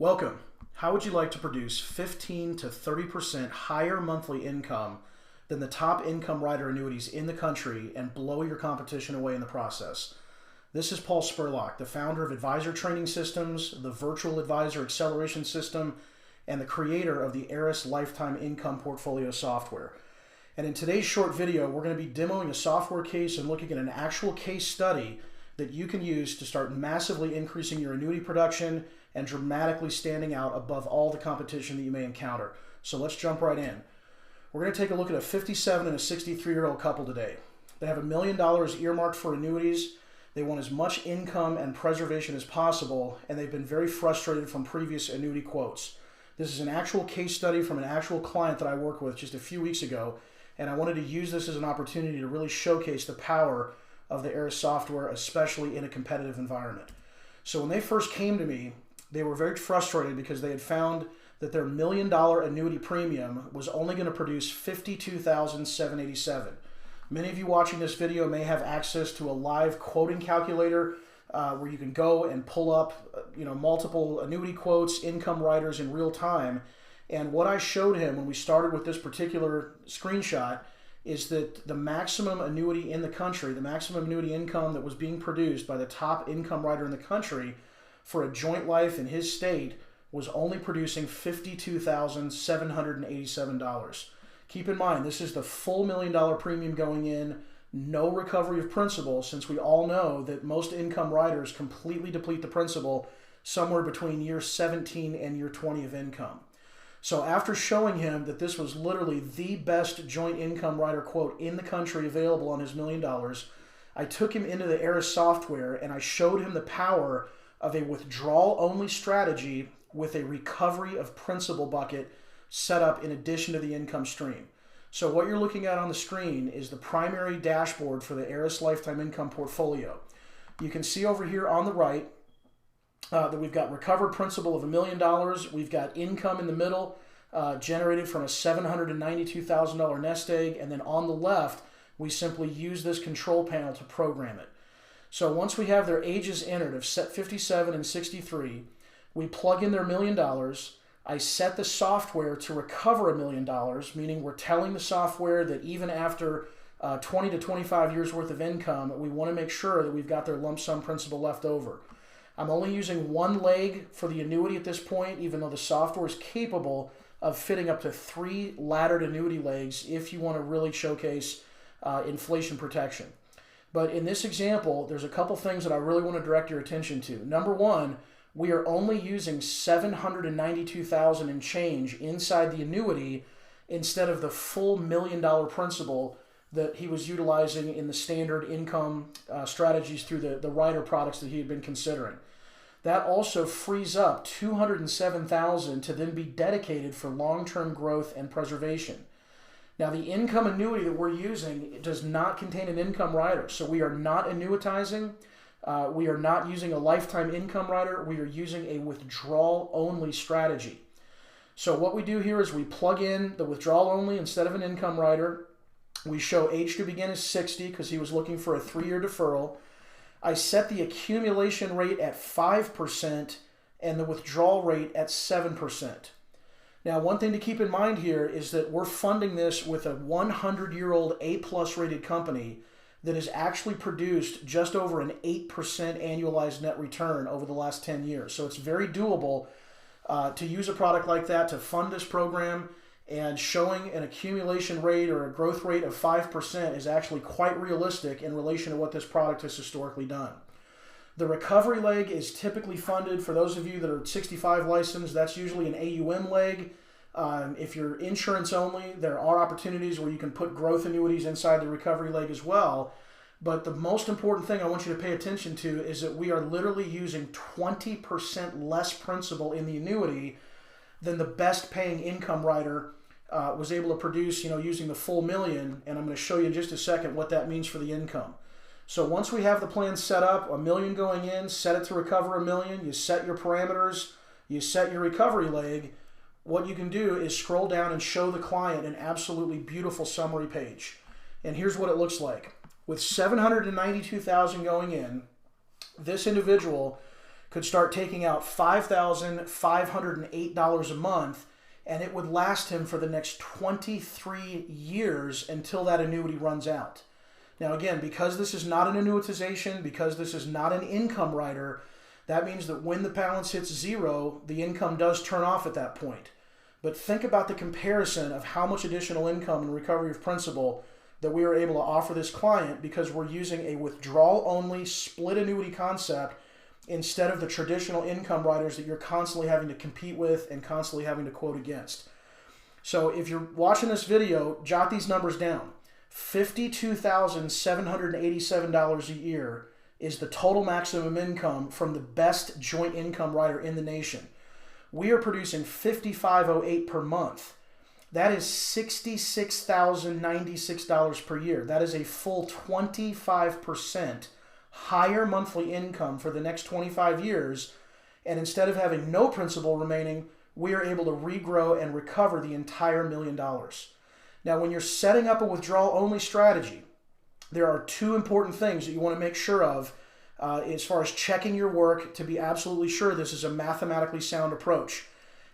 Welcome. How would you like to produce 15 to 30% higher monthly income than the top income rider annuities in the country and blow your competition away in the process? This is Paul Spurlock, the founder of Advisor Training Systems, the Virtual Advisor Acceleration System, and the creator of the Eris Lifetime Income Portfolio software. And in today's short video, we're going to be demoing a software case and looking at an actual case study that you can use to start massively increasing your annuity production and dramatically standing out above all the competition that you may encounter. So let's jump right in. We're going to take a look at a 57 and a 63-year-old couple today. They have $1 million earmarked for annuities. They want as much income and preservation as possible, and they've been very frustrated from previous annuity quotes. This is an actual case study from an actual client that I worked with just a few weeks ago, and I wanted to use this as an opportunity to really showcase the power of the Eris software, especially in a competitive environment. So when they first came to me, they were very frustrated because they had found that their $1 million annuity premium was only going to produce $52,787. Many of you watching this video may have access to a live quoting calculator where you can go and pull up multiple annuity quotes, income riders in real time. And what I showed him when we started with this particular screenshot is that the maximum annuity in the country, the maximum annuity income that was being produced by the top income rider in the country for a joint life in his state was only producing $52,787. Keep in mind, this is the full $1 million premium going in, no recovery of principal, since we all know that most income riders completely deplete the principal somewhere between year 17 and year 20 of income. So after showing him that this was literally the best joint income rider quote in the country available on his $1 million, I took him into the Eris software and I showed him the power of a withdrawal-only strategy with a recovery of principal bucket set up in addition to the income stream. So what you're looking at on the screen is the primary dashboard for the Eris Lifetime Income Portfolio. You can see over here on the right that we've got recovered principal of $1 million. We've got income in the middle generated from a $792,000 nest egg. And then on the left, we simply use this control panel to program it. So once we have their ages entered of 57 and 63, we plug in their $1 million. I set the software to recover $1 million, meaning we're telling the software that even after 20 to 25 years worth of income, we want to make sure that we've got their lump sum principal left over. I'm only using one leg for the annuity at this point, even though the software is capable of fitting up to 3 laddered annuity legs if you want to really showcase inflation protection. But in this example, there's a couple things that I really want to direct your attention to. Number one, we are only using $792,000 and change inside the annuity instead of the full $1 million principal that he was utilizing in the standard income strategies through the rider products that he had been considering. That also frees up $207,000 to then be dedicated for long-term growth and preservation. Now, the income annuity that we're using does not contain an income rider, so we are not annuitizing. We are not using a lifetime income rider. We are using a withdrawal-only strategy. So what we do here is we plug in the withdrawal-only instead of an income rider. We show age to begin as 60 because he was looking for a 3-year deferral. I set the accumulation rate at 5% and the withdrawal rate at 7%. Now, one thing to keep in mind here is that we're funding this with a 100-year-old A-plus rated company that has actually produced just over an 8% annualized net return over the last 10 years. So it's very doable to use a product like that to fund this program, and showing an accumulation rate or a growth rate of 5% is actually quite realistic in relation to what this product has historically done. The recovery leg is typically funded, for those of you that are 65 licensed, that's usually an AUM leg. If you're insurance only, there are opportunities where you can put growth annuities inside the recovery leg as well. But the most important thing I want you to pay attention to is that we are literally using 20% less principal in the annuity than the best paying income rider was able to produce, using the full $1 million. And I'm going to show you in just a second what that means for the income. So once we have the plan set up, $1 million going in, set it to recover $1 million, you set your parameters, you set your recovery leg. What you can do is scroll down and show the client an absolutely beautiful summary page. And here's what it looks like. With $792,000 going in, this individual could start taking out $5,508 a month, and it would last him for the next 23 years until that annuity runs out. Now again, because this is not an annuitization, because this is not an income rider, that means that when the balance hits zero, the income does turn off at that point. But think about the comparison of how much additional income and recovery of principal that we are able to offer this client because we're using a withdrawal-only split annuity concept instead of the traditional income riders that you're constantly having to compete with and constantly having to quote against. So if you're watching this video, jot these numbers down. $52,787 a year is the total maximum income from the best joint income rider in the nation. We are producing $5,508 per month. That is $66,096 per year. That is a full 25% higher monthly income for the next 25 years. And instead of having no principal remaining, we are able to regrow and recover the entire $1 million. Now, when you're setting up a withdrawal-only strategy, there are two important things that you want to make sure of as far as checking your work to be absolutely sure this is a mathematically sound approach.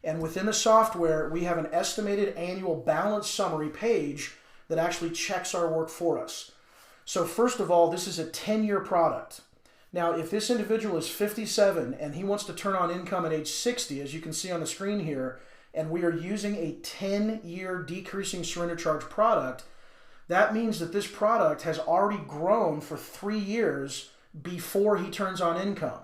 And within the software, we have an estimated annual balance summary page that actually checks our work for us. So first of all, this is a 10-year product. Now, if this individual is 57 and he wants to turn on income at age 60, as you can see on the screen here, and we are using a 10-year decreasing surrender charge product, that means that this product has already grown for 3 years before he turns on income.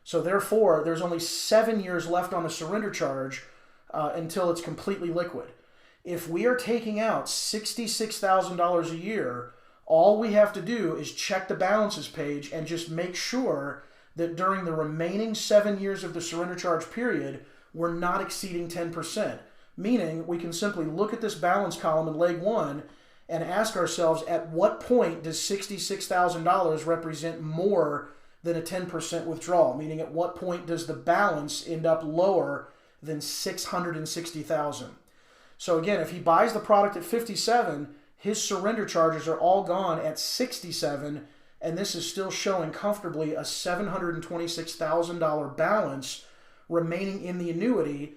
So therefore, there's only 7 years left on the surrender charge until it's completely liquid. If we are taking out $66,000 a year, all we have to do is check the balances page and just make sure that during the remaining 7 years of the surrender charge period, we're not exceeding 10%. Meaning, we can simply look at this balance column in leg 1 and ask ourselves, at what point does $66,000 represent more than a 10% withdrawal? Meaning, at what point does the balance end up lower than $660,000? So again, if he buys the product at 57, his surrender charges are all gone at 67, and this is still showing comfortably a $726,000 balance remaining in the annuity,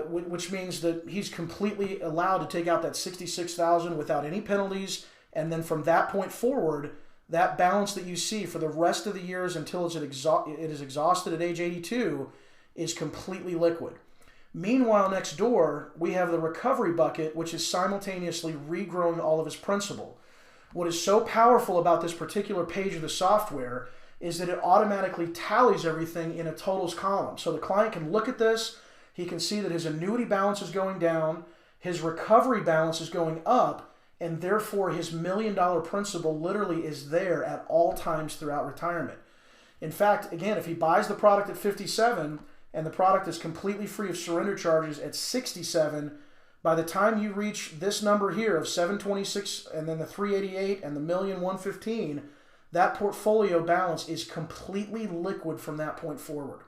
which means that he's completely allowed to take out that $66,000 without any penalties, and then from that point forward, that balance that you see for the rest of the years until it is exhausted at age 82 is completely liquid. Meanwhile, next door, we have the recovery bucket, which is simultaneously regrowing all of his principal. What is so powerful about this particular page of the software is that it automatically tallies everything in a totals column. So the client can look at this, he can see that his annuity balance is going down, his recovery balance is going up, and therefore his $1 million principal literally is there at all times throughout retirement. In fact, again, if he buys the product at 57 and the product is completely free of surrender charges at 67, by the time you reach this number here of 726 and then the 388 and the $1,115,000, that portfolio balance is completely liquid from that point forward.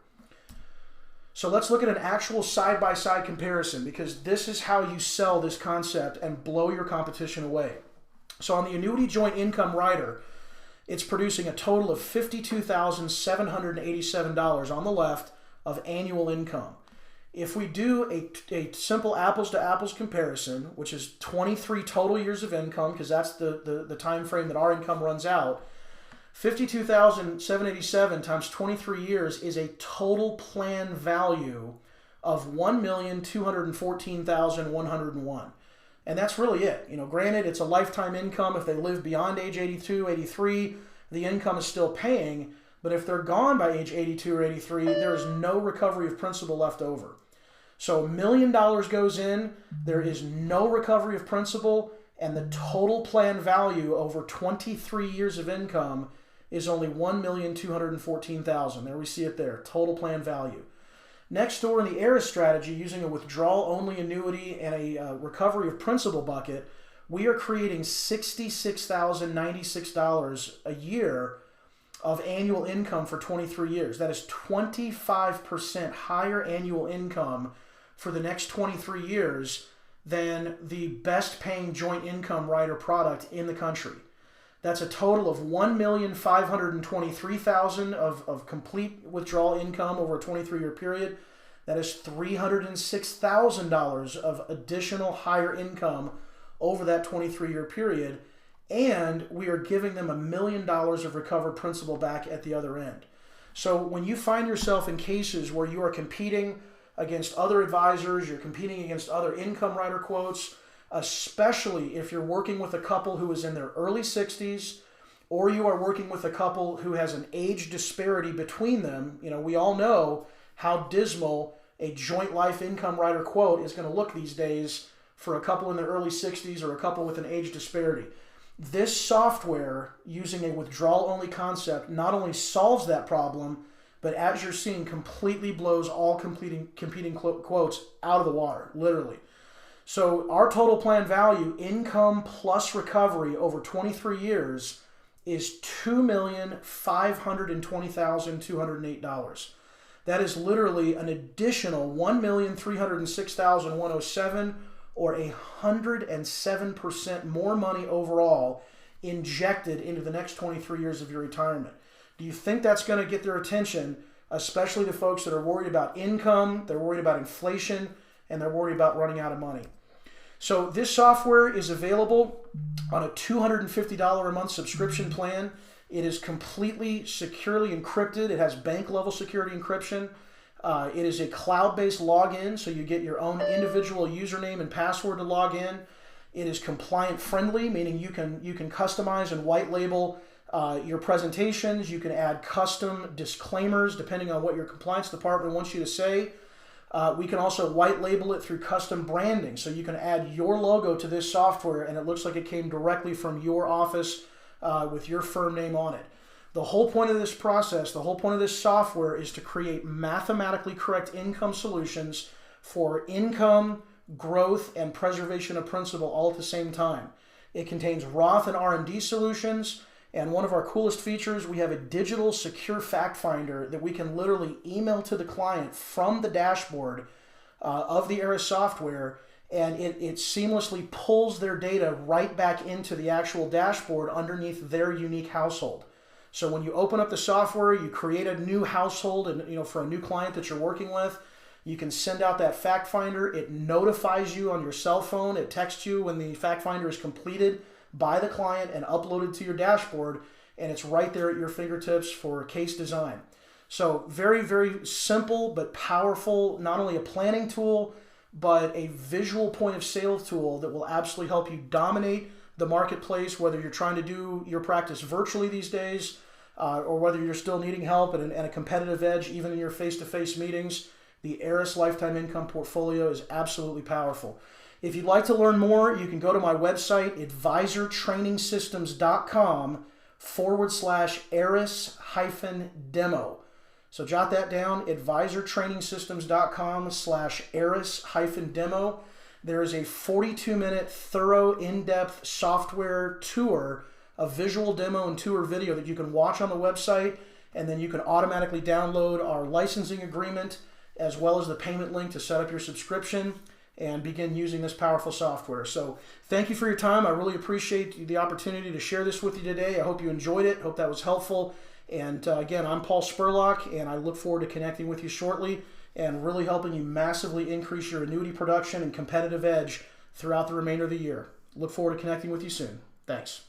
So let's look at an actual side-by-side comparison, because this is how you sell this concept and blow your competition away. So on the annuity joint income rider, it's producing a total of $52,787 on the left of annual income. If we do a simple apples-to-apples comparison, which is 23 total years of income, because that's the time frame that our income runs out, $52,787 times 23 years is a total plan value of $1,214,101. And that's really it. You know, granted, it's a lifetime income. If they live beyond age 82, 83, the income is still paying. But if they're gone by age 82 or 83, there is no recovery of principal left over. So $1 million goes in, there is no recovery of principal, and the total plan value over 23 years of income is only $1,214,000. There we see it there, total plan value. Next door in the ERIS strategy, using a withdrawal-only annuity and a recovery of principal bucket, we are creating $66,096 a year of annual income for 23 years. That is 25% higher annual income for the next 23 years than the best paying joint income rider product in the country. That's a total of $1,523,000 of complete withdrawal income over a 23-year period. That is $306,000 of additional higher income over that 23-year period. And we are giving them $1 million of recovered principal back at the other end. So when you find yourself in cases where you are competing against other advisors, you're competing against other income rider quotes, especially if you're working with a couple who is in their early 60s, or you are working with a couple who has an age disparity between them. You know, we all know how dismal a joint life income rider quote is going to look these days for a couple in their early 60s or a couple with an age disparity. This software, using a withdrawal-only concept, not only solves that problem, but as you're seeing, completely blows all competing quotes out of the water, literally. So our total plan value, income plus recovery over 23 years, is $2,520,208. That is literally an additional $1,306,107, or 107% more money overall injected into the next 23 years of your retirement. Do you think that's going to get their attention, especially the folks that are worried about income, they're worried about inflation, and they're worried about running out of money? So this software is available on a $250 a month subscription plan. It is completely securely encrypted. It has bank-level security encryption. It is a cloud-based login, so you get your own individual username and password to log in. It is compliant-friendly, meaning you can customize and white label your presentations. You can add custom disclaimers depending on what your compliance department wants you to say. We can also white label it through custom branding, so you can add your logo to this software and it looks like it came directly from your office with your firm name on it. The whole point of this process, the whole point of this software is to create mathematically correct income solutions for income, growth, and preservation of principal all at the same time. It contains Roth and RMD solutions, and one of our coolest features, we have a digital secure fact finder that we can literally email to the client from the dashboard of the ERIS software, and it seamlessly pulls their data right back into the actual dashboard underneath their unique household. So when you open up the software, you create a new household, and for a new client that you're working with, you can send out that fact finder. It notifies you on your cell phone. It texts you when the fact finder is completed by the client and uploaded to your dashboard, and it's right there at your fingertips for case design. So very, very simple but powerful, not only a planning tool, but a visual point of sale tool that will absolutely help you dominate the marketplace, whether you're trying to do your practice virtually these days, or whether you're still needing help and a competitive edge even in your face-to-face meetings. The ERIS Lifetime Income Portfolio is absolutely powerful. If you'd like to learn more, you can go to my website, advisortrainingsystems.com/ERIS-demo. So jot that down, advisortrainingsystems.com/ERIS-demo. There is a 42-minute thorough, in-depth software tour, a visual demo and tour video that you can watch on the website, and then you can automatically download our licensing agreement as well as the payment link to set up your subscription and begin using this powerful software. So thank you for your time. I really appreciate the opportunity to share this with you today. I hope you enjoyed it. Hope that was helpful. And again, I'm Paul Spurlock, and I look forward to connecting with you shortly and really helping you massively increase your annuity production and competitive edge throughout the remainder of the year. Look forward to connecting with you soon. Thanks.